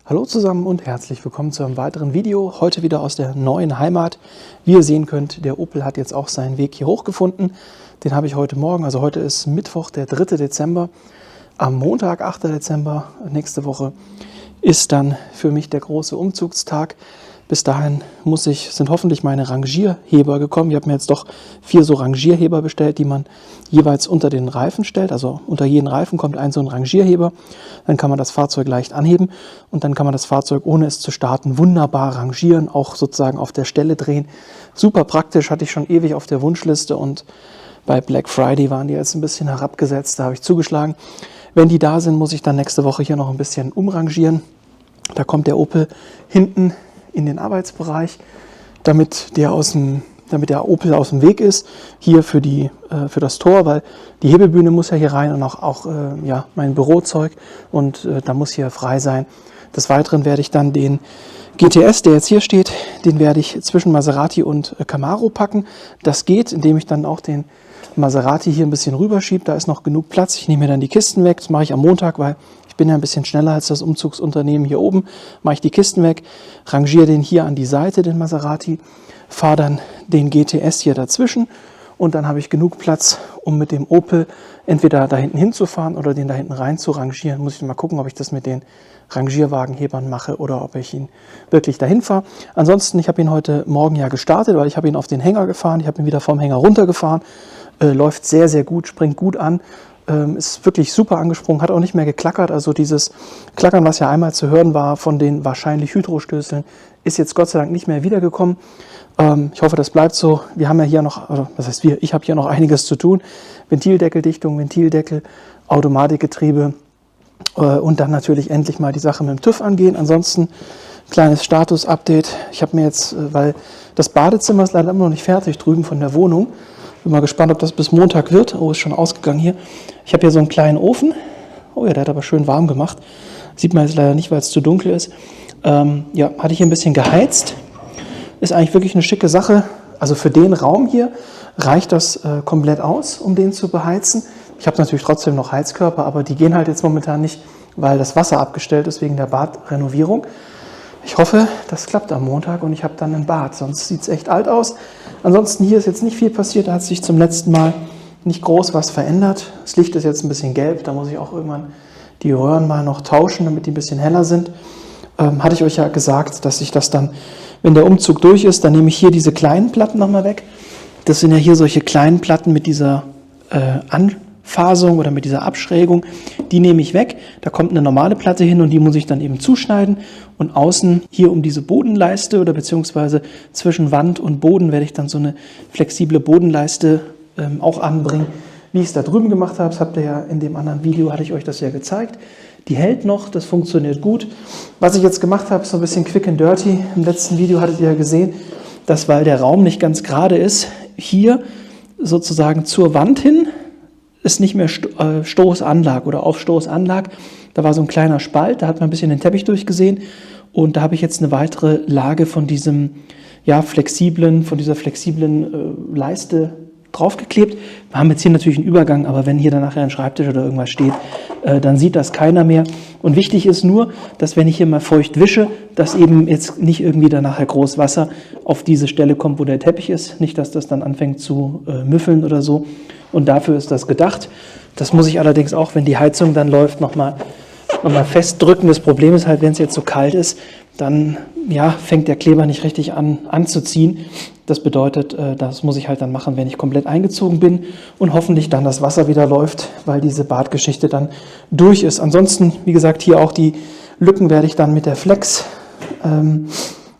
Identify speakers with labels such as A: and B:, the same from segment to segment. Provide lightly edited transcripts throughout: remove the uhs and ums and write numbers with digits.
A: Hallo zusammen und herzlich willkommen zu einem weiteren Video, heute wieder aus der neuen Heimat. Wie ihr sehen könnt, der Opel hat jetzt auch seinen Weg hier hochgefunden. Den habe ich heute Morgen, also heute ist Mittwoch, der 3. Dezember. Am Montag, 8. Dezember, nächste Woche, ist dann für mich der große Umzugstag. Bis dahin sind hoffentlich meine Rangierheber gekommen. Ich habe mir jetzt doch 4 so Rangierheber bestellt, die man jeweils unter den Reifen stellt. Also unter jeden Reifen kommt so ein Rangierheber. Dann kann man das Fahrzeug leicht anheben und dann kann man das Fahrzeug, ohne es zu starten, wunderbar rangieren, auch sozusagen auf der Stelle drehen. Super praktisch, hatte ich schon ewig auf der Wunschliste und bei Black Friday waren die jetzt ein bisschen herabgesetzt, da habe ich zugeschlagen. Wenn die da sind, muss ich dann nächste Woche hier noch ein bisschen umrangieren. Da kommt der Opel hinten in den Arbeitsbereich, damit der Opel aus dem Weg ist, hier für das Tor, weil die Hebebühne muss ja hier rein und auch mein Bürozeug und da muss hier frei sein. Des Weiteren werde ich dann den GTS, der jetzt hier steht, den werde ich zwischen Maserati und Camaro packen. Das geht, indem ich dann auch den Maserati hier ein bisschen rüberschiebe. Da ist noch genug Platz. Ich nehme mir dann die Kisten weg. Das mache ich am Montag, weil ich bin ja ein bisschen schneller als das Umzugsunternehmen hier oben. Mache ich die Kisten weg, rangiere den hier an die Seite, den Maserati, fahre dann den GTS hier dazwischen und dann habe ich genug Platz, um mit dem Opel entweder da hinten hinzufahren oder den da hinten rein zu rangieren. Muss ich mal gucken, ob ich das mit den Rangierwagenhebern mache oder ob ich ihn wirklich dahin fahre. Ansonsten, ich habe ihn heute Morgen ja gestartet, weil ich habe ihn auf den Hänger gefahren. Ich habe ihn wieder vom Hänger runtergefahren. Läuft sehr, sehr gut, springt gut an. Ist wirklich super angesprungen, hat auch nicht mehr geklackert. Also dieses Klackern, was ja einmal zu hören war von den wahrscheinlich Hydrostößeln, ist jetzt Gott sei Dank nicht mehr wiedergekommen. Ich hoffe, das bleibt so. Wir haben ja hier noch, ich habe hier noch einiges zu tun. Ventildeckeldichtung, Ventildeckel, Automatikgetriebe und dann natürlich endlich mal die Sache mit dem TÜV angehen. Ansonsten kleines Status-Update. Ich habe mir jetzt, weil das Badezimmer ist leider immer noch nicht fertig drüben von der Wohnung. Bin mal gespannt, ob das bis Montag wird. Oh, ist schon ausgegangen hier. Ich habe hier so einen kleinen Ofen. Oh ja, der hat aber schön warm gemacht. Sieht man jetzt leider nicht, weil es zu dunkel ist. Hatte ich hier ein bisschen geheizt. Ist eigentlich wirklich eine schicke Sache. Also für den Raum hier reicht das komplett aus, um den zu beheizen. Ich habe natürlich trotzdem noch Heizkörper, aber die gehen halt jetzt momentan nicht, weil das Wasser abgestellt ist wegen der Badrenovierung. Ich hoffe, das klappt am Montag und ich habe dann ein Bad, sonst sieht es echt alt aus. Ansonsten hier ist jetzt nicht viel passiert, da hat sich zum letzten Mal nicht groß was verändert. Das Licht ist jetzt ein bisschen gelb, da muss ich auch irgendwann die Röhren mal noch tauschen, damit die ein bisschen heller sind. Hatte ich euch ja gesagt, dass ich das dann, wenn der Umzug durch ist, dann nehme ich hier diese kleinen Platten nochmal weg. Das sind ja hier solche kleinen Platten mit dieser Anfasung oder mit dieser Abschrägung. Die nehme ich weg, da kommt eine normale Platte hin und die muss ich dann eben zuschneiden. Und außen hier um diese Bodenleiste oder beziehungsweise zwischen Wand und Boden werde ich dann so eine flexible Bodenleiste auch anbringen, wie ich es da drüben gemacht habe. Das habt ihr ja in dem anderen Video, hatte ich euch das ja gezeigt. Die hält noch, das funktioniert gut. Was ich jetzt gemacht habe, ist so ein bisschen quick and dirty. Im letzten Video hattet ihr ja gesehen, dass, weil der Raum nicht ganz gerade ist, hier sozusagen zur Wand hin ist nicht mehr Stoßanlag oder Aufstoßanlag. Da war so ein kleiner Spalt, da hat man ein bisschen den Teppich durchgesehen und da habe ich jetzt eine weitere Lage von dieser flexiblen Leiste draufgeklebt. Wir haben jetzt hier natürlich einen Übergang, aber wenn hier dann nachher ein Schreibtisch oder irgendwas steht, dann sieht das keiner mehr. Und wichtig ist nur, dass wenn ich hier mal feucht wische, dass eben jetzt nicht irgendwie dann nachher groß Wasser auf diese Stelle kommt, wo der Teppich ist. Nicht, dass das dann anfängt zu müffeln oder so. Und dafür ist das gedacht. Das muss ich allerdings auch, wenn die Heizung dann läuft, nochmal festdrücken. Das Problem ist halt, wenn es jetzt so kalt ist, dann fängt der Kleber nicht richtig an anzuziehen. Das bedeutet, das muss ich halt dann machen, wenn ich komplett eingezogen bin und hoffentlich dann das Wasser wieder läuft, weil diese Badgeschichte dann durch ist. Ansonsten, wie gesagt, hier auch die Lücken werde ich dann mit der Flex, ich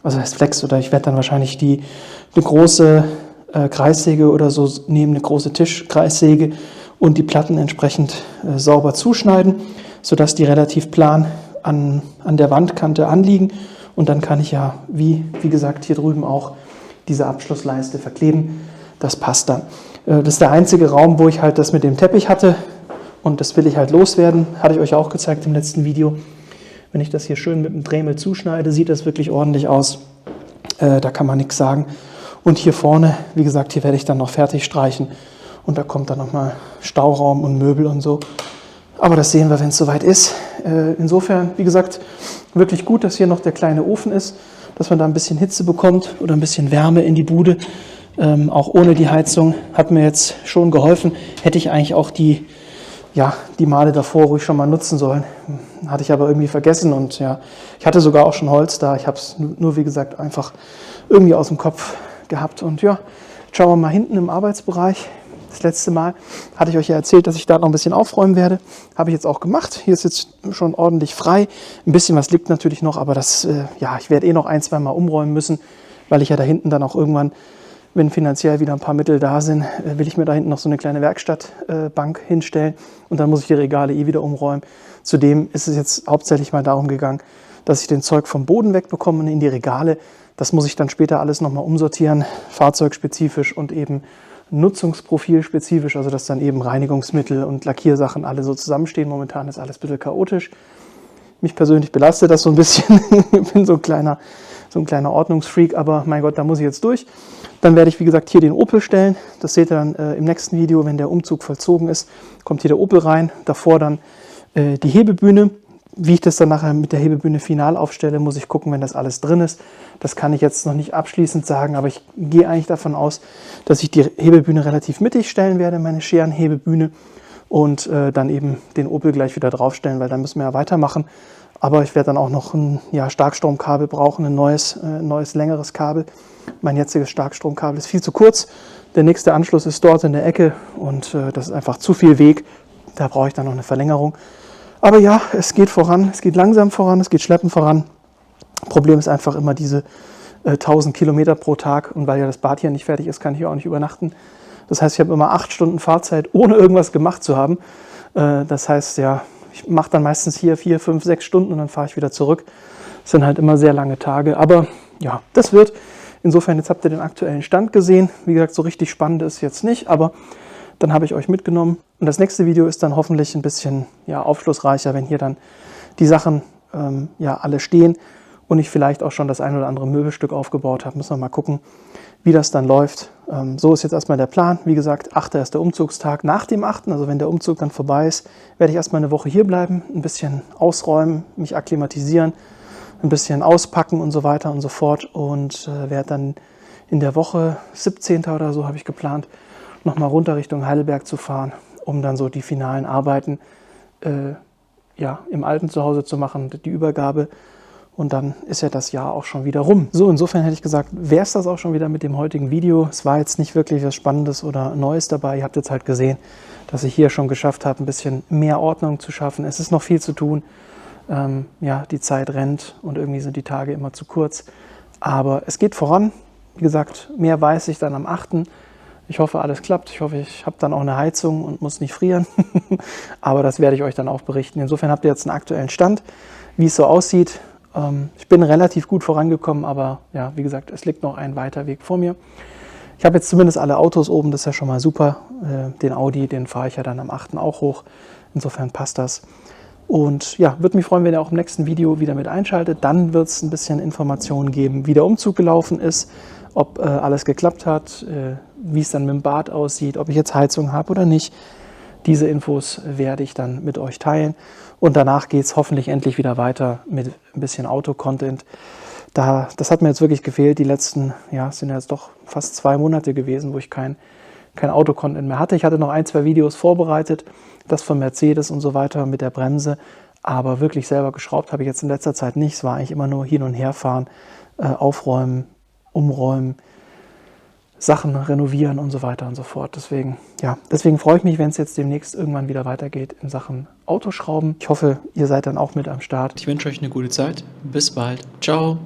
A: werde dann wahrscheinlich eine große Kreissäge oder so nehmen, eine große Tischkreissäge und die Platten entsprechend sauber zuschneiden, sodass die relativ plan an der Wandkante anliegen und dann kann ich ja, wie gesagt, hier drüben auch diese Abschlussleiste verkleben. Das passt dann. Das ist der einzige Raum, wo ich halt das mit dem Teppich hatte und das will ich halt loswerden. Hatte ich euch auch gezeigt im letzten Video. Wenn ich das hier schön mit dem Dremel zuschneide, sieht das wirklich ordentlich aus. Da kann man nichts sagen. Und hier vorne, wie gesagt, hier werde ich dann noch fertig streichen und da kommt dann nochmal Stauraum und Möbel und so. Aber das sehen wir, wenn es soweit ist. Insofern, wie gesagt, wirklich gut, dass hier noch der kleine Ofen ist, dass man da ein bisschen Hitze bekommt oder ein bisschen Wärme in die Bude. Auch ohne die Heizung hat mir jetzt schon geholfen. Hätte ich eigentlich auch die Male davor ruhig schon mal nutzen sollen. Hatte ich aber irgendwie vergessen und ja, ich hatte sogar auch schon Holz da. Ich habe es nur, wie gesagt, einfach irgendwie aus dem Kopf gehabt. Und ja, schauen wir mal hinten im Arbeitsbereich. Das letzte Mal hatte ich euch ja erzählt, dass ich da noch ein bisschen aufräumen werde. Habe ich jetzt auch gemacht. Hier ist jetzt schon ordentlich frei. Ein bisschen was liegt natürlich noch, aber das, ich werde noch 1-2 Mal umräumen müssen, weil ich ja da hinten dann auch irgendwann, wenn finanziell wieder ein paar Mittel da sind, will ich mir da hinten noch so eine kleine Werkstattbank hinstellen und dann muss ich die Regale wieder umräumen. Zudem ist es jetzt hauptsächlich mal darum gegangen, dass ich den Zeug vom Boden wegbekomme und in die Regale. Das muss ich dann später alles nochmal umsortieren, fahrzeugspezifisch und eben nutzungsprofilspezifisch, also dass dann eben Reinigungsmittel und Lackiersachen alle so zusammenstehen. Momentan ist alles ein bisschen chaotisch. Mich persönlich belastet das so ein bisschen. Ich bin so ein kleiner Ordnungsfreak, aber mein Gott, da muss ich jetzt durch. Dann werde ich, wie gesagt, hier den Opel stellen. Das seht ihr dann im nächsten Video, wenn der Umzug vollzogen ist. Kommt hier der Opel rein, davor dann die Hebebühne. Wie ich das dann nachher mit der Hebebühne final aufstelle, muss ich gucken, wenn das alles drin ist. Das kann ich jetzt noch nicht abschließend sagen, aber ich gehe eigentlich davon aus, dass ich die Hebebühne relativ mittig stellen werde, meine Scherenhebebühne, und dann eben den Opel gleich wieder draufstellen, weil dann müssen wir ja weitermachen. Aber ich werde dann auch noch ein Starkstromkabel brauchen, ein neues längeres Kabel. Mein jetziges Starkstromkabel ist viel zu kurz. Der nächste Anschluss ist dort in der Ecke und das ist einfach zu viel Weg. Da brauche ich dann noch eine Verlängerung. Aber ja, es geht voran, es geht langsam voran, es geht schleppend voran. Problem ist einfach immer diese 1000 Kilometer pro Tag. Und weil ja das Bad hier nicht fertig ist, kann ich hier auch nicht übernachten. Das heißt, ich habe immer 8 Stunden Fahrzeit, ohne irgendwas gemacht zu haben. Das heißt, ja, ich mache dann meistens hier 4, 5, 6 Stunden und dann fahre ich wieder zurück. Das sind halt immer sehr lange Tage. Aber ja, das wird. Insofern, jetzt habt ihr den aktuellen Stand gesehen. Wie gesagt, so richtig spannend ist jetzt nicht, aber dann habe ich euch mitgenommen. Und das nächste Video ist dann hoffentlich ein bisschen aufschlussreicher, wenn hier dann die Sachen alle stehen und ich vielleicht auch schon das ein oder andere Möbelstück aufgebaut habe. Müssen wir mal gucken, wie das dann läuft. So ist jetzt erstmal der Plan. Wie gesagt, 8. ist der Umzugstag. Nach dem 8., also wenn der Umzug dann vorbei ist, werde ich erstmal eine Woche hier bleiben, ein bisschen ausräumen, mich akklimatisieren, ein bisschen auspacken und so weiter und so fort und werde dann in der Woche 17. oder so, habe ich geplant, nochmal runter Richtung Heidelberg zu fahren, um dann so die finalen Arbeiten im alten Zuhause zu machen, die Übergabe. Und dann ist ja das Jahr auch schon wieder rum. So, insofern hätte ich gesagt, wäre es das auch schon wieder mit dem heutigen Video. Es war jetzt nicht wirklich was Spannendes oder Neues dabei. Ihr habt jetzt halt gesehen, dass ich hier schon geschafft habe, ein bisschen mehr Ordnung zu schaffen. Es ist noch viel zu tun. Die Zeit rennt und irgendwie sind die Tage immer zu kurz. Aber es geht voran. Wie gesagt, mehr weiß ich dann am 8. Ich hoffe, alles klappt. Ich hoffe, ich habe dann auch eine Heizung und muss nicht frieren. Aber das werde ich euch dann auch berichten. Insofern habt ihr jetzt einen aktuellen Stand, wie es so aussieht. Ich bin relativ gut vorangekommen, aber ja, wie gesagt, es liegt noch ein weiter Weg vor mir. Ich habe jetzt zumindest alle Autos oben, das ist ja schon mal super. Den Audi, den fahre ich ja dann am 8. auch hoch. Insofern passt das. Und ja, würde mich freuen, wenn ihr auch im nächsten Video wieder mit einschaltet. Dann wird es ein bisschen Informationen geben, wie der Umzug gelaufen ist, ob alles geklappt hat, wie es dann mit dem Bad aussieht, ob ich jetzt Heizung habe oder nicht. Diese Infos werde ich dann mit euch teilen. Und danach geht es hoffentlich endlich wieder weiter mit ein bisschen Auto-Content. Das hat mir jetzt wirklich gefehlt. Die letzten, sind ja jetzt doch fast 2 Monate gewesen, wo ich kein Auto-Content mehr hatte. Ich hatte noch 1, 2 Videos vorbereitet, das von Mercedes und so weiter mit der Bremse. Aber wirklich selber geschraubt habe ich jetzt in letzter Zeit nicht. Es war eigentlich immer nur hin und her fahren, aufräumen, umräumen, Sachen renovieren und so weiter und so fort. Deswegen freue ich mich, wenn es jetzt demnächst irgendwann wieder weitergeht in Sachen Autoschrauben. Ich hoffe, ihr seid dann auch mit am Start. Ich wünsche euch eine gute Zeit. Bis bald. Ciao.